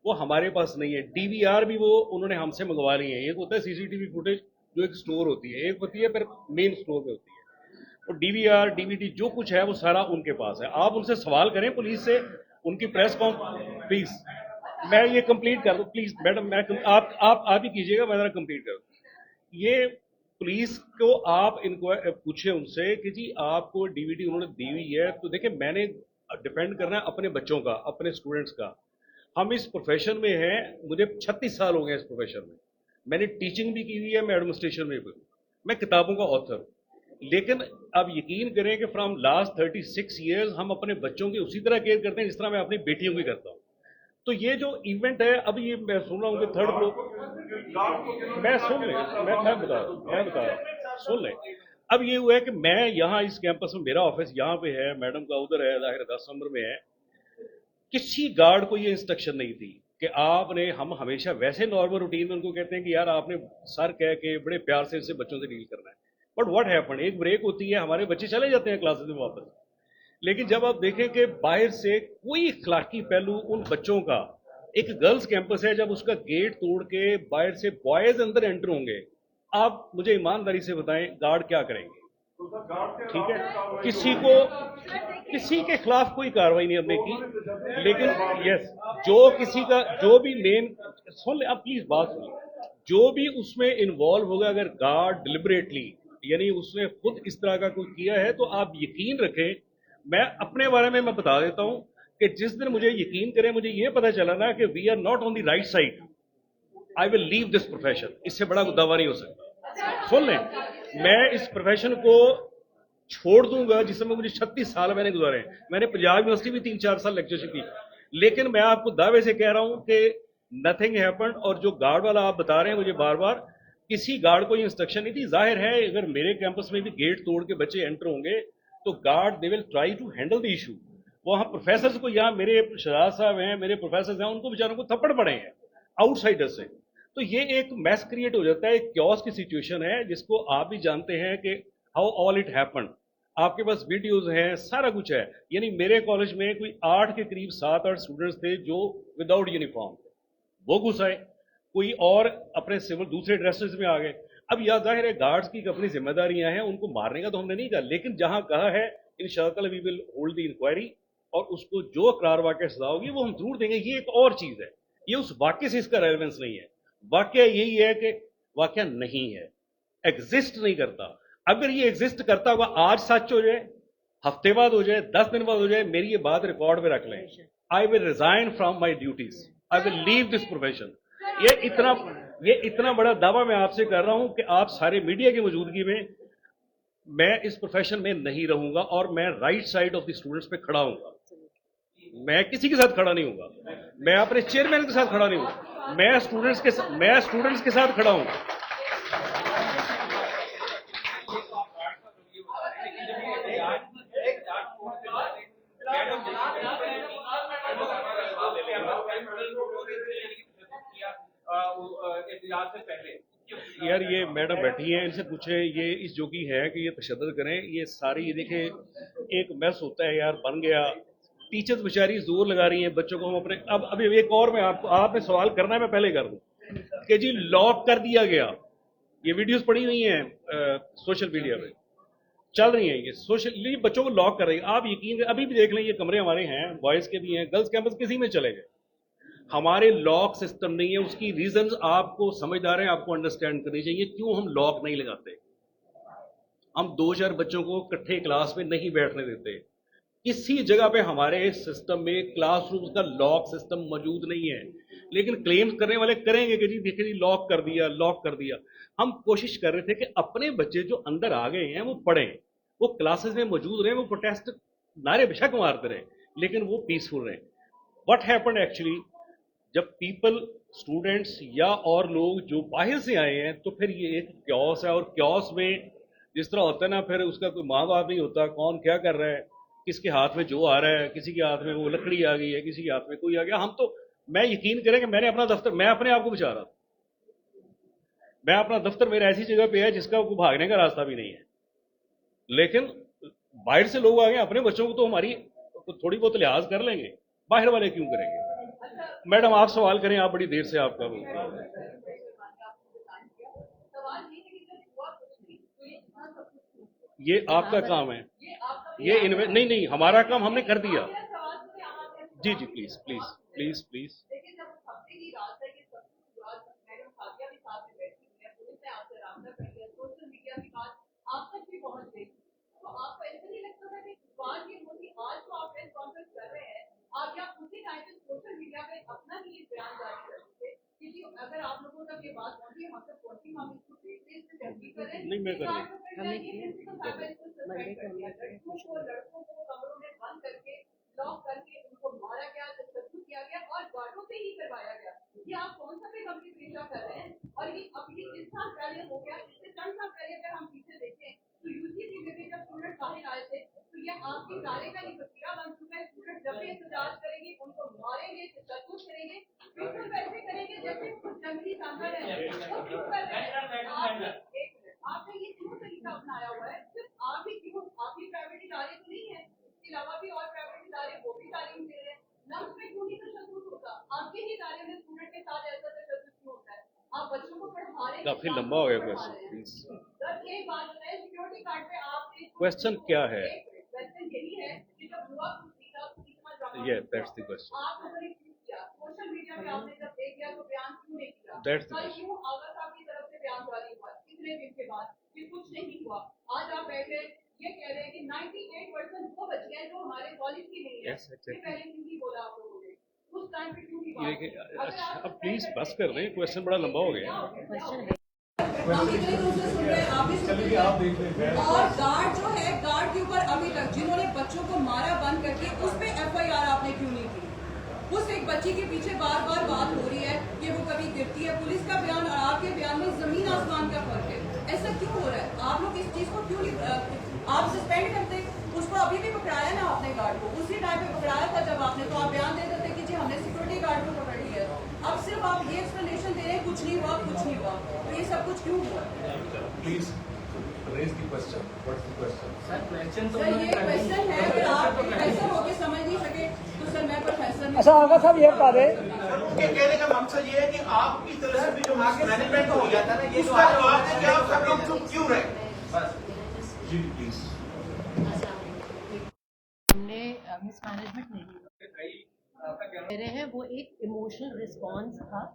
वो हमारे पास नहीं है। DVR भी वो उन्होंने हमसे मंगवा ली है। एक होता है सीसीटीवी फुटेज जो एक स्टोर होती है, एक होती है फिर मेन स्टोर में होती है, और DVR DVD जो कुछ है वो सारा उनके पास है। आप उनसे सवाल करें पुलिस से, उनकी प्रेस कॉन्फ्रेंस प्लीज, मैं ये कंप्लीट कर दूं प्लीज मैडम, मैं आप ही कीजिएगा, मैं कंप्लीट कर दूं। ये पुलिस को आप इनको पूछे उनसे कि जी आपको DVD उन्होंने दी हुई है, तो देखिए मैंने डिपेंड करना है अपने बच्चों का, अपने स्टूडेंट्स का। हम इस प्रोफेशन में हैं, मुझे 36 साल हो गए इस प्रोफेशन में। मैंने टीचिंग भी की हुई है, मैं एडमिनिस्ट्रेशन में भी हूँ, मैं किताबों का ऑथर हूँ। लेकिन अब यकीन करें कि फ्रॉम लास्ट 36 ईयर्स हम अपने बच्चों की उसी तरह केयर करते हैं जिस तरह मैं अपनी बेटियों की करता हूँ। तो ये जो इवेंट है, अब ये मैं सुन रहा हूँ कि थर्ड फ्लोर, मैं सुन लें, मैं बता रहा हूँ, सुन लें। अब ये हुआ है कि मैं यहाँ इस कैंपस में, मेरा ऑफिस यहाँ पे है, मैडम का उधर है, जाहिर 10 नंबर में है। किसी गार्ड को ये इंस्ट्रक्शन नहीं थी कि आपने, हम हमेशा वैसे नॉर्मल रूटीन में उनको कहते हैं कि यार आपने सर कह के बड़े प्यार से इससे बच्चों से डील करना है, बट व्हाट हैपन, एक ब्रेक होती है, हमारे बच्चे चले जाते हैं क्लासेस में वापस। लेकिन जब आप देखें कि बाहर से कोई इखलाकी पहलू उन बच्चों का, एक गर्ल्स कैंपस है, जब उसका गेट तोड़ के बाहर से बॉयज अंदर एंटर होंगे, आप मुझे ईमानदारी से बताएं गार्ड क्या करेंगे? ठीक है, किसी के खिलाफ कोई कार्रवाई नहीं हमने की, लेकिन यस, जो किसी का, जो भी मेन, सुन ले आप प्लीज बात सुनिए, जो भी उसमें इन्वॉल्व होगा, अगर गार्ड डिलिबरेटली, यानी उसने खुद इस तरह का कोई किया है, तो आप यकीन रखें, मैं अपने बारे में मैं बता देता हूं कि जिस दिन मुझे यकीन करें, मुझे ये पता चला ना कि we are not on the right side, I will leave this profession. इससे बड़ा दावा नहीं हो सकता। सुन लें, मैं इस प्रोफेशन को छोड़ दूंगा जिसमें मुझे 36 साल मैंने गुजारे हैं। मैंने पंजाब यूनिवर्सिटी भी 3-4 साल लेक्चरशिप की, लेकिन मैं आपको दावे से कह रहा हूं कि नथिंग हैपेंड। और जो गार्ड वाला आप बता रहे हैं मुझे बार बार, किसी गार्ड को ये इंस्ट्रक्शन नहीं थी। जाहिर है अगर मेरे कैंपस में भी गेट तोड़ के बच्चे एंटर होंगे तो guard they will try to handle the issue. वहां प्रोफेसर को, यहाँ मेरे शहजाद साहब हैं, मेरे प्रोफेसर हैं, उनको बेचारों को थप्पड़ पड़े हैं आउटसाइडर से। तो ये एक मैस क्रिएट हो जाता है, एक क्योस की सिचुएशन है जिसको आप भी जानते हैं कि हाउ ऑल इट हैपेंड। आपके पास वीडियोज हैं, सारा कुछ है। यानी मेरे कॉलेज में कोई 8 के करीब 7-8 स्टूडेंट्स थे जो विदाउट यूनिफॉर्म थे, वो घुस आए, कोई और अपने सिविल दूसरे ड्रेसेस में आ गए। अब या जाहिर है गार्ड्स की अपनी जिम्मेदारियां हैं, उनको मारने का तो हमने नहीं कहा, लेकिन जहां कहा है इंशाअल्लाह we will hold the inquiry, और उसको जो इकरार वाक़या सजा होगी वो हम जरूर देंगे। ये एक और चीज है, ये उस वाक्य से इसका रेलेवेंस नहीं है। वाक्य यही है कि वाक्य नहीं है, एग्जिस्ट नहीं करता। अगर ये एग्जिस्ट करता हुआ आज सच हो जाए, हफ्ते बाद हो जाए, 10 दिन बाद हो जाए, मेरी ये बात रिकॉर्ड में रख लें, I will resign from my duties, I will leave this profession. ये इतना बड़ा दावा मैं आपसे कर रहा हूं कि आप सारे मीडिया की मौजूदगी में, मैं इस प्रोफेशन में नहीं रहूंगा और मैं right side of the students पे खड़ा हूंगा। मैं किसी के साथ खड़ा नहीं हूंगा, मैं अपने चेयरमैन के साथ खड़ा नहीं हूं, मैं स्टूडेंट्स के साथ खड़ा हूं। यार ये मैडम बैठी हैं, इनसे पूछे ये इस जो की है कि ये तशद्दुद करें, ये सारी, ये देखे एक मैस होता है यार, बन गया। टीचर्स बेचारी जोर लगा रही हैं बच्चों को हम अपने, अब अभी एक और मैं आपने सवाल करना है, मैं पहले कर दूं कि जी लॉक कर दिया गया। ये वीडियोस पड़ी हुई हैं सोशल मीडिया पे चल रही हैं, ये सोशल बच्चों को लॉक कर रही है। आप यकीन, अभी भी देख लें, ये कमरे हमारे हैं, बॉयज के भी हैं, गर्ल्स कैंपस किसी में चले गए, हमारे लॉक सिस्टम नहीं है। उसकी रीजंस आपको समझदार हैं, आपको अंडरस्टैंड करनी चाहिए क्यों हम लॉक नहीं लगाते। हम 2-4 बच्चों को इकट्ठे क्लास में नहीं बैठने देते। किसी जगह पे हमारे सिस्टम में क्लासरूम का लॉक सिस्टम मौजूद नहीं है, लेकिन क्लेम करने वाले करेंगे कि जी देखिए जी लॉक कर दिया, लॉक कर दिया। हम कोशिश कर रहे थे कि अपने बच्चे जो अंदर आ गए हैं वो पढ़ें, वो क्लासेस में मौजूद रहे, वो प्रोटेस्ट नारे बेशक मारते रहे, लेकिन वो पीसफुल रहे। व्हाट हैपेंड एक्चुअली, जब पीपल, स्टूडेंट्स या और लोग जो बाहर से आए हैं, तो फिर ये एक क्योस है, और क्योस में जिस तरह होता है ना, फिर उसका कोई माँ बाप नहीं होता, कौन क्या कर रहा है, किसके हाथ में जो आ रहा है, किसी के हाथ में वो लकड़ी आ गई है, किसी के हाथ में कोई आ गया। हम तो, मैं यकीन करें कि मैंने अपना दफ्तर, मैं अपने आप को बचा रहा था, मैं अपना दफ्तर मेरा ऐसी जगह पे है जिसका को भागने का रास्ता भी नहीं है, लेकिन बाहर से लोग आ गए, अपने बच्चों को तो हमारी थोड़ी बहुत लिहाज कर लेंगे, बाहर वाले क्यों करेंगे। मैडम आप सवाल करें, आप बड़ी देर से आपका बोल रहे हैं। ये आपका काम है, ये नहीं, हमारा काम हमने कर दिया। जी जी प्लीज प्लीज प्लीज प्लीज। आप या उसी टाइम पे सोशल मीडिया पे अपना ही बयान जारी करते थे, किसी को अगर आप लोगों तक ये बात पहुंची हम तक पहुंची हम इसको देखते इससे तहकीक करें नहीं, मैं कर रहा हूँ। लड़कों को कमरों में बंद करके लॉक करके उनको मारा गया तशद्दुद किया गया और गार्डों से ही करवाया गया। ये आप कौन सा बेगम की पेशा कर रहे हैं? और ये अब ये किस साल पहले हो गया? इससे चंद साल पहले अगर हम पीछे देखें तो यूजीसी में जब स्टूडेंट बाहर आए थे तो ये आपकी सारे का ही प्रक्रिया बन चुका है। स्टूडेंट जब भी एहतजाज करेंगे उनको मारेंगे तशद्दुद करेंगे बिल्कुल वैसे करेंगे जैसे कुछ जंगली जानवर है। आपने ये क्यों तरीका अपनाया हुआ है? सिर्फ आप ही क्यों? आप ही प्राइवेट इदारे तो नहीं है, इसके अलावा भी और प्राइवेट इदारे वो भी तालीम दे रहे हैं। नर्स में क्यों नहीं तशद्दुद होता? आपके ही इदारे में स्टूडेंट के साथ ऐसा तशद्दुद क्यों होता है? आप बच्चों को पढ़ा रहे हैं, काफी लंबा हो गया क्वेश्चन, प्लीज। सर एक बात बताएं, सिक्योरिटी गार्ड पे आपने क्वेश्चन क्या है? क्वेश्चन यही है कि जब हुआ कुछ था Yeah, that's the question. आप लोगों ने क्यों किया? सोशल मीडिया पे आपने जब देख लिया तो बयान क्यों नहीं किया? That's the कल question. क्यों आगा साहब की तरफ से बयान जारी हुआ इतने दिन के बाद कि कुछ नहीं हुआ? आज आप बैठे ये कह रहे हैं कि 98% वो बच्चे हैं जो हमारे कॉलेज की नहीं है। Yes, exactly. ये पहले क्यों नहीं बोला आप लोगों ने? उस टाइम पे क्यों नहीं ये कि अच्छा, अब प्लीज बस कर रहे हैं, क्वेश्चन बड़ा लंबा हो गया। हम इतने दूर से सुन रहे हैं, आप भी सुन रहे हैं। और गार्ड जो है, गार्ड के ऊपर अभी तक जिन्होंने बच्चों को मारा बंद करके उस पे FIR आपने क्यों नहीं की? उस एक बच्ची के पीछे बार बार बात हो रही है कि वो कभी गिरती है। पुलिस का बयान और आपके बयान में जमीन आसमान का फर्क है। ऐसा क्यों हो रहा है? आप लोग इस चीज को क्यों नहीं आप सस्पेंड करते? उसको अभी भी पकड़ाया ना आपने गार्ड को, उसी टाइम पे पकड़ाया था जब आपने, तो आप बयान दे देते कि जी हमने सिक्योरिटी गार्ड को पकड़ लिया है। अब सिर्फ आप ये एक्सप्लेनेशन दे रहे हैं कुछ नहीं हुआ, कुछ नहीं हुआ, तो ये सब कुछ क्यों हुआ? Please raise the question. What's the question? Sir ये क्वेश्चन है, अगर आप प्रोफेसर होके समझ नहीं सके तो सर मैं प्रोफेसर नहीं। अच्छा आगा साहब ये बता रहे उनके कहने का मकसद ये है कि आपकी तरफ से भी जो मैनेजमेंट हो गया था ना, ये उसका जवाब है कि आप सब लोग चुप क्यों रहे? बस जी प्लीज। हमने मिसमैनेजमेंट नहीं कह रहे हैं, वो एक इमोशनल रिस्पॉन्स था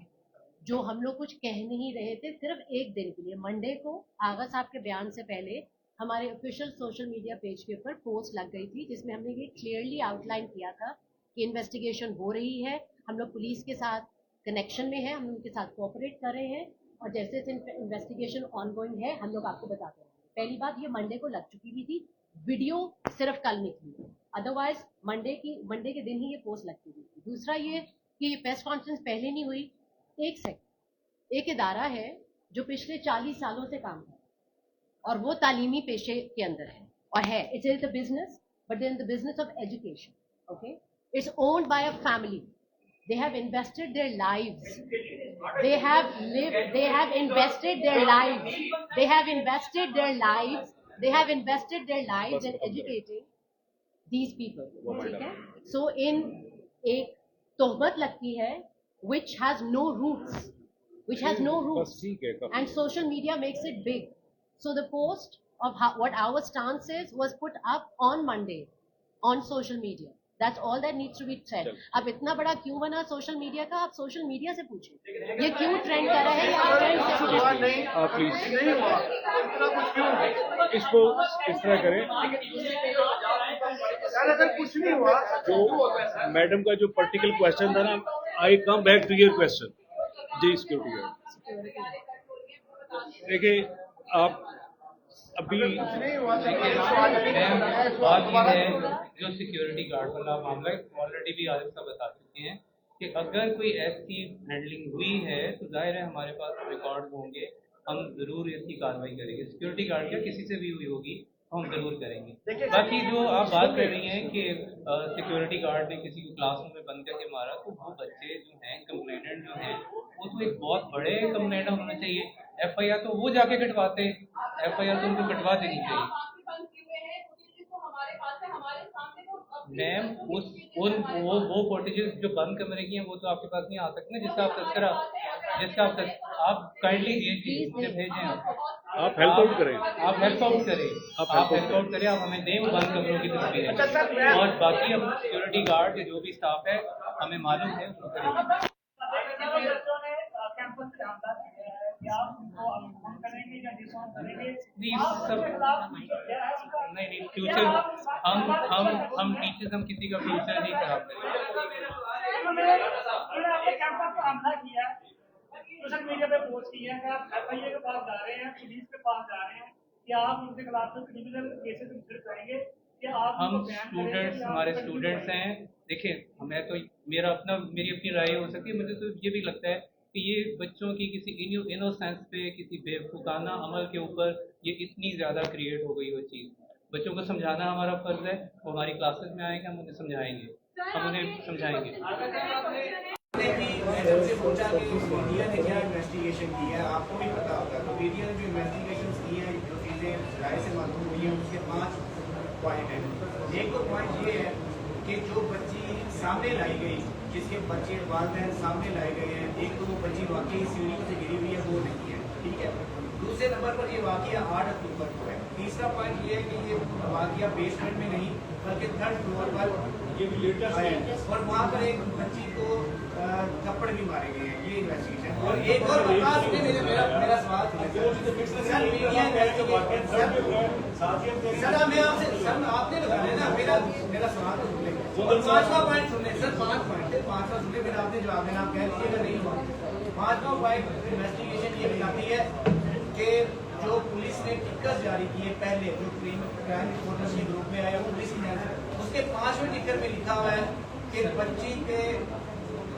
जो हम लोग कुछ कह नहीं रहे थे सिर्फ एक दिन के लिए। मंडे को आगा साहब के बयान से पहले हमारे ऑफिशियल सोशल मीडिया पेज के ऊपर पोस्ट लग गई थी जिसमें हमने ये क्लियरली आउटलाइन किया था कि इन्वेस्टिगेशन हो रही है, हम लोग पुलिस के साथ कनेक्शन में हैं, हम उनके साथ कोऑपरेट कर रहे हैं और जैसे जैसे इन्वेस्टिगेशन ऑनगोइंग है हम लोग आपको बताते हैं। पहली बात ये मंडे को लग चुकी हुई थी, वीडियो सिर्फ कल निकली, अदरवाइज मंडे के दिन ही ये पोस्ट लग चुकी थी। दूसरा ये कि ये प्रेस कॉन्फ्रेंस पहले नहीं हुई। एक सेकंड, एक इदारा है जो पिछले 40 सालों से काम कर और वो तालीमी पेशे के अंदर है और है, it's in the business but in the business of education, okay, it's owned by a family, they have invested their lives, they have lived, they have invested their lives, they have invested their lives, they have invested their lives in educating these people, ठीक है? So in एक तोहमत लगती है which has no roots, and social media makes it big. So the post of what our stance is was put up on Monday on social media. That's all that needs to be said. अब इतना बड़ा क्यों बना social media का, आप social media से पूछिए ये क्यों ट्रेंड कर रहा है, या ट्रेंड से पूछिए। प्लीज इसको इस तरह करें, अगर कुछ नहीं हुआ जो मैडम का जो पर्टिकुलर क्वेश्चन था ना, I come back to your question. जी सिक्योरिटी गार्ड, देखिए आप अभी बात ये है जो सिक्योरिटी गार्ड वाला मामला ऑलरेडी भी आरिफ साहब बता चुके हैं कि अगर कोई ऐसी हैंडलिंग हुई है तो जाहिर है हमारे पास रिकॉर्ड होंगे, हम जरूर इसकी कार्रवाई करेंगे। सिक्योरिटी गार्ड या किसी से भी हुई होगी हम जरूर करेंगे। बाकी जो आप बात कर रही हैं कि सिक्योरिटी गार्ड ने किसी को क्लासरूम में बंद करके मारा, तो वो बच्चे जो हैं कंप्लेनेंट जो हैं वो तो एक बहुत बड़े कंप्लेनेंट होना चाहिए। FIR तो वो जाके कटवाते, FIR तो उनको कटवा देनी चाहिए। मैम वो फुटेजेस जो बंद कमरे की हैं वो तो आपके पास नहीं आ सकते ना, जिसका आप काइंडली भेजें, आप हेल्प आउट करें, आप हेल्प आउट करें, आप हमें दें वो बंद कमरों की तस्वीरें। और बाकी हम सिक्योरिटी गार्ड जो भी स्टाफ है हमें मालूम है वो करेंगे। नहीं फ्यूचर हम टीचर्स हम किसी का फ्यूचर नहीं खराब करेंगे। मीडिया पे पोस्ट की है कि आप FIA के पास जा रहे हैं, पुलिस के पास जा रहे हैं, कि आप उनके खिलाफ में क्रिमिनल केसेस रजिस्टर करेंगे कि आप हम उनको बैन करेंगे स्टूडेंट्स, या आप हमारे continue स्टूडेंट्स करेंगे? हैं। देखिए मैं तो मेरी अपनी राय हो सकती है। मुझे तो ये भी लगता है कि ये बच्चों की किसी इनोसेंस पे, किसी बेवकूफ़ाना अमल के ऊपर ये इतनी ज़्यादा क्रिएट हो गई वो चीज़। बच्चों को समझाना हमारा फ़र्ज़ है। वो हमारी क्लासेस में आएंगे, हम उन्हें समझाएंगे, हम उन्हें समझाएंगे। मैं जब से पूछा कि मीडिया ने क्या इन्वेस्टिगेशन की है, आपको भी पता होगा, तो मीडिया ने जो इन्वेस्टिगेशन की है, जो चीज़ें राय से मालूम हुई हैं, उसके 5 पॉइंट हैं। एक तो पॉइंट ये है कि जो बच्ची सामने लाई गई, जिसके बच्चे वालिदैन सामने लाए गए हैं, एक तो वो बच्ची वाकई सीढ़ियों से गिरी हुई है, वो नहीं है, ठीक है। दूसरे नंबर पर ये वाकया 8 अक्टूबर को है। तीसरा पॉइंट ये है कि ये वाकया बेसमेंट में नहीं बल्कि 3rd फ्लोर पर ये भी लेटेस्ट है, और वहाँ पर एक बच्ची को थप्पड़ भी मारे गए हैं। ये इन्वेस्टिगेशन। और एक और बता सुनिए, मेरा सवाल सर, मैं आपसे सर आपने लगाया ना, मेरा सवाल तो सुन लेंगे। 5वां पॉइंट सुन लें सर, 5 पॉइंट है, 5वां सुन लें, फिर आपने जवाब देना। आप कह लीजिएगा नहीं हुआ। 5वां पॉइंट इन्वेस्टिगेशन ये बताती है कि जो पुलिस ने टिकट जारी किए पहले, जो क्राइम रिपोर्टर्स के ग्रुप में आया पुलिस की जांच, उसके 5वें टिकट में लिखा हुआ है कि बच्ची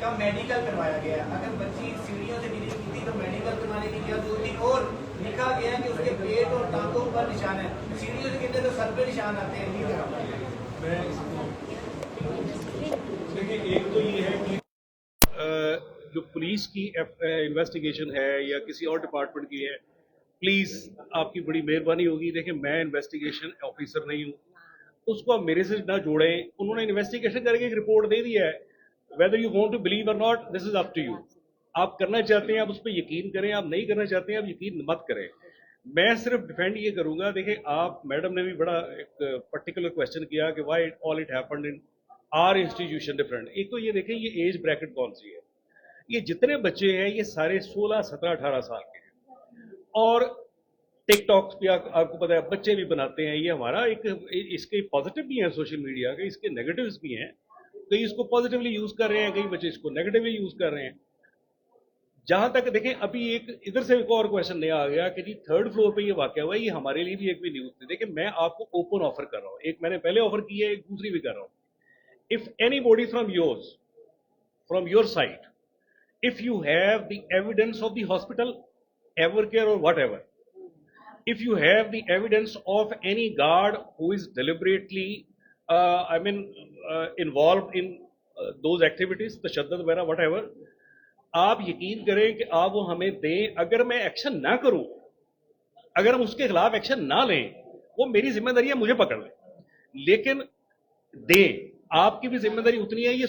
का मेडिकल करवाया गया। अगर बच्ची सीढ़ियों से गिरी हुई थी तो मेडिकल करवाने की क्या जरूरत थी? और लिखा गया है कि उसके पेट और टांगों पर निशान है। सीढ़ियों से गिरने तो सर पे निशान आते हैं। देखिए, एक तो ये है कि जो पुलिस की इन्वेस्टिगेशन है या किसी और डिपार्टमेंट की है, प्लीज़ आपकी बड़ी मेहरबानी होगी। देखिए मैं इन्वेस्टिगेशन ऑफिसर नहीं हूँ, उसको आप मेरे से ना जोड़ें। उन्होंने इन्वेस्टिगेशन करके एक रिपोर्ट दे दिया है। Whether you want to believe or not, this is up to you. आप करना चाहते हैं आप उस पर यकीन करें, आप नहीं करना चाहते हैं आप यकीन मत करें। मैं सिर्फ डिफेंड ये करूंगा। देखिए आप, मैडम ने भी बड़ा एक पर्टिकुलर क्वेश्चन किया कि why all it happened in are institution different. एक तो ये देखें ये एज ब्रैकेट कौन सी है। ये जितने बच्चे हैं ये सारे 16, 17, 18 साल के हैं, और टिकटॉक पे आपको पता है बच्चे भी बनाते हैं। ये हमारा एक, इसके पॉजिटिव भी हैं सोशल मीडिया के, इसके नेगेटिव्स भी हैं। कई इसको पॉजिटिवली यूज कर रहे हैं, कई बच्चे इसको नेगेटिवली यूज कर रहे हैं। जहां तक देखें अभी एक इधर से एक और क्वेश्चन नया आ गया कि जी 3rd फ्लोर पे ये वाकया हुआ है, ये हमारे लिए भी एक भी न्यूज थी। देखिए मैं आपको ओपन ऑफर कर रहा हूँ, एक मैंने पहले ऑफर की है, एक दूसरी भी कर रहा हूँ। If anybody from your side, if you have the evidence of the hospital, Evercare or whatever, if you have the evidence of any guard who is deliberately involved in those activities, तशद्दुद वगैरह whatever, आप यकीन करें कि आप वो हमें दें। अगर मैं एक्शन ना करूं, अगर हम उसके खिलाफ एक्शन ना लें, वो मेरी जिम्मेदारी है, मुझे पकड़ लें, लेकिन दें। आपकी भी जिम्मेदारी उतनी है। ये